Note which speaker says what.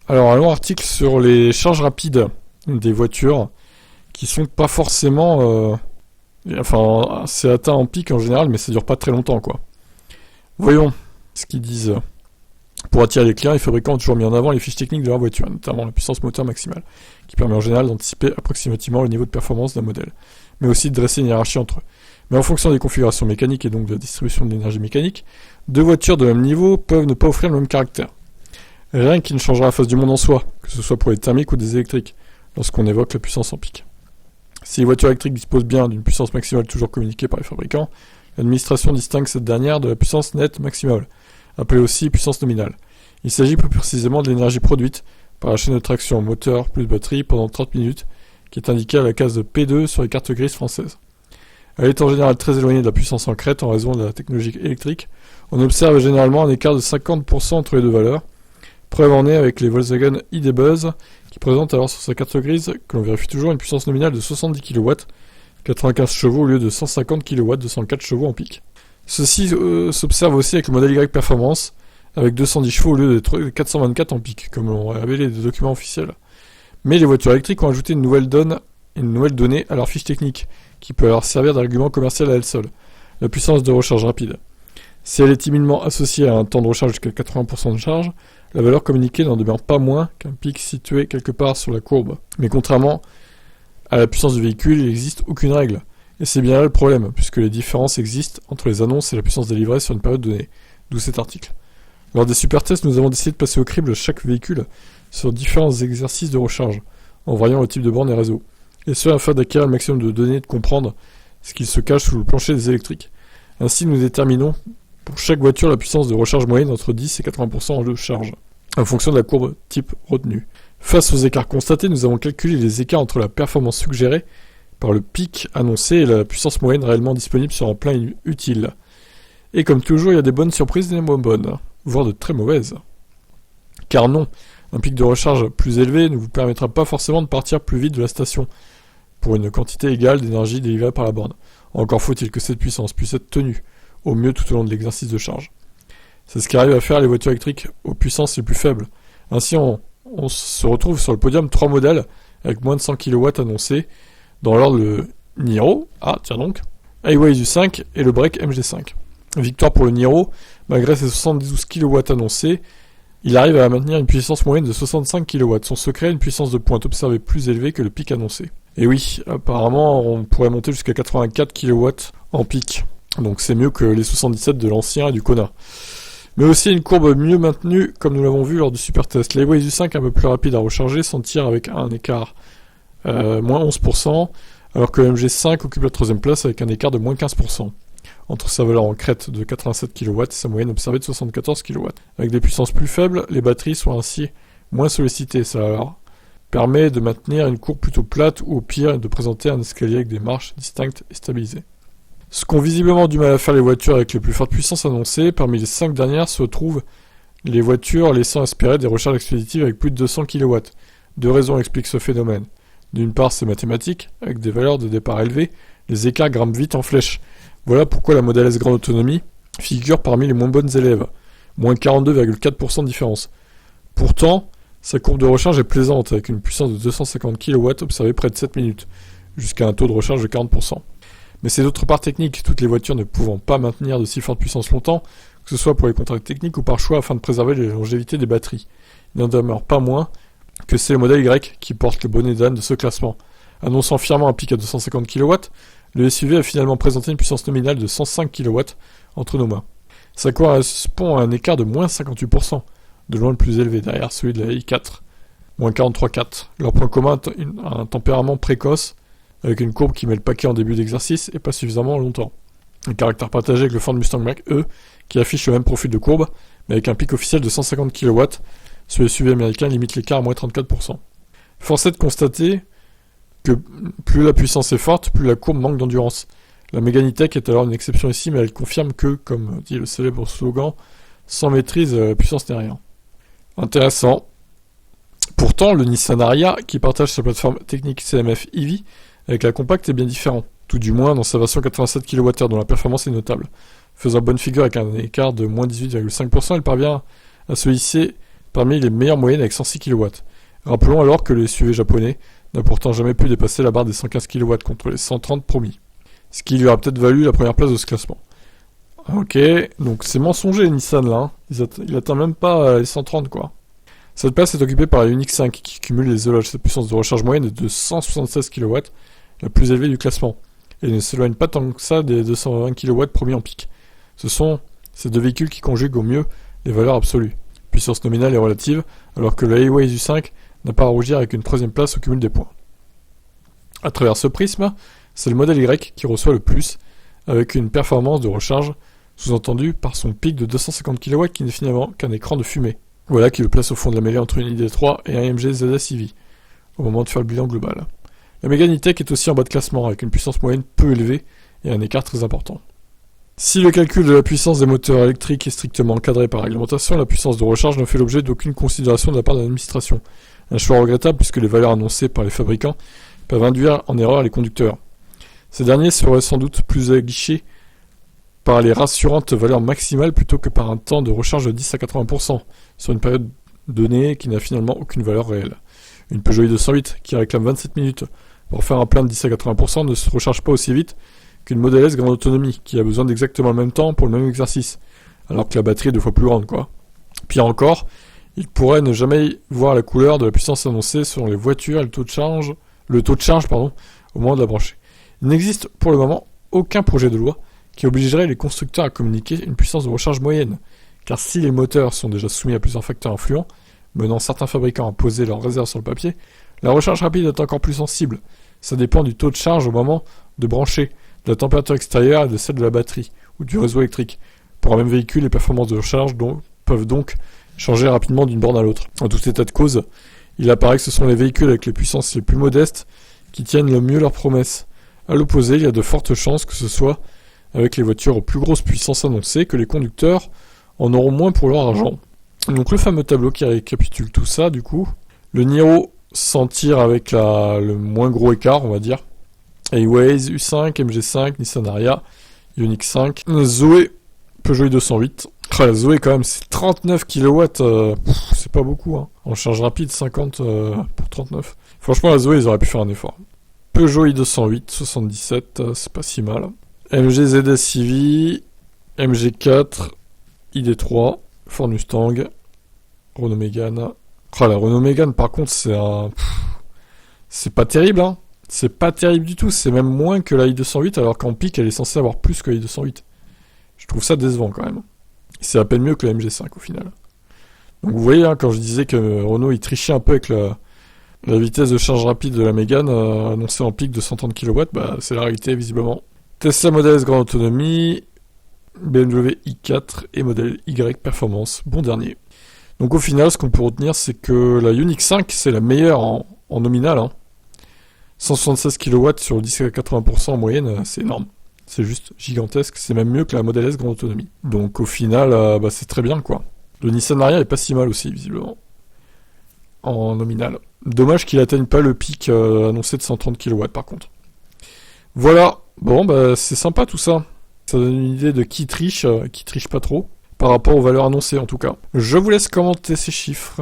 Speaker 1: Alors, un long article sur les charges rapides des voitures qui sont pas forcément... Enfin, c'est atteint en pic en général, mais ça dure pas très longtemps, quoi. Voyons ce qu'ils disent. Pour attirer les clients, les fabricants ont toujours mis en avant les fiches techniques de leur voiture, notamment la puissance moteur maximale, qui permet en général d'anticiper approximativement le niveau de performance d'un modèle, mais aussi de dresser une hiérarchie entre eux. Mais en fonction des configurations mécaniques et donc de la distribution de l'énergie mécanique, deux voitures de même niveau peuvent ne pas offrir le même caractère. Rien qui ne changera la face du monde en soi, que ce soit pour les thermiques ou des électriques, lorsqu'on évoque la puissance en pic. Si les voitures électriques disposent bien d'une puissance maximale toujours communiquée par les fabricants, l'administration distingue cette dernière de la puissance nette maximale, appelée aussi puissance nominale. Il s'agit plus précisément de l'énergie produite par la chaîne de traction moteur plus batterie pendant 30 minutes, qui est indiquée à la case de P2 sur les cartes grises françaises. Elle est en général très éloignée de la puissance en crête en raison de la technologie électrique. On observe généralement un écart de 50% entre les deux valeurs. Preuve en est avec les Volkswagen ID Buzz, qui présentent alors sur sa carte grise que l'on vérifie toujours une puissance nominale de 70 kW, 95 chevaux au lieu de 150 kW, 204 chevaux en pic. Ceci s'observe aussi avec le modèle Y Performance, avec 210 chevaux au lieu de 424 en pic, comme l'ont révélé les documents officiels. Mais les voitures électriques ont ajouté une nouvelle donnée à leur fiche technique, qui peut leur servir d'argument commercial à elle seule, la puissance de recharge rapide. Si elle est timidement associée à un temps de recharge jusqu'à 80% de charge, la valeur communiquée n'en demeure pas moins qu'un pic situé quelque part sur la courbe. Mais contrairement à la puissance du véhicule, il n'existe aucune règle. Et c'est bien là le problème, puisque les différences existent entre les annonces et la puissance délivrée sur une période donnée, d'où cet article. Lors des super tests, nous avons décidé de passer au crible chaque véhicule sur différents exercices de recharge, en voyant le type de borne et réseau, et ce afin d'acquérir le maximum de données et de comprendre ce qu'il se cache sous le plancher des électriques. Ainsi, nous déterminons pour chaque voiture la puissance de recharge moyenne entre 10 et 80% de charge, en fonction de la courbe type retenue. Face aux écarts constatés, nous avons calculé les écarts entre la performance suggérée par le pic annoncé et la puissance moyenne réellement disponible sur un plein utile. Et comme toujours, il y a des bonnes surprises et des moins bonnes, voire de très mauvaises. Car non, un pic de recharge plus élevé ne vous permettra pas forcément de partir plus vite de la station, pour une quantité égale d'énergie délivrée par la borne. Encore faut-il que cette puissance puisse être tenue, au mieux tout au long de l'exercice de charge. C'est ce qu'arrivent à faire les voitures électriques aux puissances les plus faibles. Ainsi, on se retrouve sur le podium 3 modèles avec moins de 100 kW annoncés, dans l'ordre le Niro, Highway U5 et le Break MG5. Victoire pour le Niro, malgré ses 72 kW annoncés, il arrive à maintenir une puissance moyenne de 65 kW. Son secret, une puissance de pointe observée plus élevée que le pic annoncé. Et oui, apparemment, on pourrait monter jusqu'à 84 kW en pic. Donc c'est mieux que les 77 de l'ancien et du Kona. Mais aussi une courbe mieux maintenue, comme nous l'avons vu lors du super test. L'Highway U5 un peu plus rapide à recharger s'en tire avec un écart moins 11%, alors que le MG5 occupe la troisième place avec un écart de moins 15%, entre sa valeur en crête de 87 kW et sa moyenne observée de 74 kW. Avec des puissances plus faibles, les batteries sont ainsi moins sollicitées. Ça leur permet de maintenir une courbe plutôt plate ou au pire de présenter un escalier avec des marches distinctes et stabilisées. Ce qu'ont visiblement du mal à faire les voitures avec les plus fortes puissances annoncées, parmi les 5 dernières se trouvent les voitures laissant espérer des recharges expéditives avec plus de 200 kW. Deux raisons expliquent ce phénomène. D'une part, c'est mathématique, avec des valeurs de départ élevées, les écarts grimpent vite en flèche. Voilà pourquoi la Model S Grande Autonomie figure parmi les moins bonnes élèves, moins 42,4% de différence. Pourtant, sa courbe de recharge est plaisante, avec une puissance de 250 kW observée près de 7 minutes, jusqu'à un taux de recharge de 40%. Mais c'est d'autre part technique, toutes les voitures ne pouvant pas maintenir de si forte puissance longtemps, que ce soit pour les contraintes techniques ou par choix afin de préserver la longévité des batteries. Il n'en demeure pas moins que c'est le modèle Y qui porte le bonnet d'âne de ce classement. Annonçant fièrement un pic à 250 kW, le SUV a finalement présenté une puissance nominale de 105 kW entre nos mains. Ça correspond à un écart de moins 58%, de loin le plus élevé derrière celui de la i4, moins 43,4. Leur point commun est un tempérament précoce, avec une courbe qui met le paquet en début d'exercice et pas suffisamment longtemps. Un caractère partagé avec le Ford Mustang Mach-E, qui affiche le même profil de courbe, mais avec un pic officiel de 150 kW, ce SUV américain limite l'écart à moins 34%. Force est de constater que plus la puissance est forte, plus la courbe manque d'endurance. La Megane E-Tech est alors une exception ici, mais elle confirme que, comme dit le célèbre slogan, sans maîtrise, la puissance n'est rien. Intéressant. Pourtant, le Nissan Ariya, qui partage sa plateforme technique CMF EV avec la compacte, est bien différent. Tout du moins dans sa version 87 kWh dont la performance est notable. Faisant bonne figure avec un écart de moins 18,5%, elle parvient à se hisser parmi les meilleures moyennes avec 106 kW. Rappelons alors que le SUV japonais n'a pourtant jamais pu dépasser la barre des 115 kW contre les 130 promis. Ce qui lui aura peut-être valu la première place de ce classement. Ok, donc c'est mensonger Nissan là, hein. Il atteint même pas les 130 quoi. Cette place est occupée par la Ioniq 5 qui cumule sa puissance de recharge moyenne de 176 kW, la plus élevée du classement, et ne s'éloigne pas tant que ça des 220 kW promis en pic. Ce sont ces deux véhicules qui conjuguent au mieux les valeurs absolues, puissance nominale et relative, alors que le Highway U5 n'a pas à rougir avec une troisième place au cumul des points. À travers ce prisme, c'est le modèle Y qui reçoit le plus, avec une performance de recharge sous-entendu par son pic de 250 kW qui n'est finalement qu'un écran de fumée. Voilà qui le place au fond de la mêlée entre une ID3 et un AMG ZS EV, au moment de faire le bilan global. La Mégane E-Tech est aussi en bas de classement, avec une puissance moyenne peu élevée et un écart très important. Si le calcul de la puissance des moteurs électriques est strictement encadré par réglementation, la puissance de recharge ne fait l'objet d'aucune considération de la part de l'administration. Un choix regrettable puisque les valeurs annoncées par les fabricants peuvent induire en erreur les conducteurs. Ces derniers seraient sans doute plus aguichés par les rassurantes valeurs maximales plutôt que par un temps de recharge de 10 à 80% sur une période donnée qui n'a finalement aucune valeur réelle. Une Peugeot i208 qui réclame 27 minutes pour faire un plein de 10 à 80% ne se recharge pas aussi vite qu'une Model S grande autonomie qui a besoin d'exactement le même temps pour le même exercice, alors que la batterie est 2 fois plus grande quoi. Pire encore, il pourrait ne jamais voir la couleur de la puissance annoncée selon les voitures et le taux de charge au moment de la brancher. Il n'existe pour le moment aucun projet de loi qui obligerait les constructeurs à communiquer une puissance de recharge moyenne, car si les moteurs sont déjà soumis à plusieurs facteurs influents, menant certains fabricants à poser leurs réserves sur le papier, la recharge rapide est encore plus sensible. Ça dépend du taux de charge au moment de brancher, de la température extérieure et de celle de la batterie, ou du réseau électrique. Pour un même véhicule, les performances de recharge peuvent donc changer rapidement d'une borne à l'autre. En tout état de cause, il apparaît que ce sont les véhicules avec les puissances les plus modestes qui tiennent le mieux leurs promesses. À l'opposé, il y a de fortes chances que ce soit avec les voitures aux plus grosses puissances annoncées que les conducteurs en auront moins pour leur argent. Donc le fameux tableau qui récapitule tout ça, du coup. Le Niro s'en tire avec le moins gros écart, on va dire. Highways, U5, MG5, Nissan Ariya, Ioniq 5, Zoé, Peugeot i208. La Zoé quand même, c'est 39 kW, c'est pas beaucoup, hein. En charge rapide, 50 pour 39. Franchement, la Zoé, ils auraient pu faire un effort. Peugeot i208, 77, c'est pas si mal. MG ZS EV, MG4, ID3, Ford Mustang, Renault Mégane. La Renault Mégane, par contre, c'est pas terrible, hein. C'est pas terrible du tout, c'est même moins que la i208, alors qu'en pic, elle est censée avoir plus que la i208. Je trouve ça décevant, quand même. C'est à peine mieux que la MG5, au final. Donc vous voyez, hein, quand je disais que Renault, il trichait un peu avec la vitesse de charge rapide de la Mégane, annoncée en pic de 130 kW, c'est la réalité, visiblement. Tesla Model S grande autonomie, BMW i4 et Model Y Performance, bon dernier. Donc au final, ce qu'on peut retenir, c'est que la Ioniq 5, c'est la meilleure en nominal, hein. 176 kW sur 10 à 80% en moyenne, c'est énorme. C'est juste gigantesque, c'est même mieux que la Model S grande autonomie. Donc au final, c'est très bien quoi. Le Nissan Ariya est pas si mal aussi, visiblement. En nominal. Dommage qu'il atteigne pas le pic annoncé de 130 kW par contre. Voilà, bon c'est sympa tout ça. Ça donne une idée de qui triche pas trop, par rapport aux valeurs annoncées en tout cas. Je vous laisse commenter ces chiffres.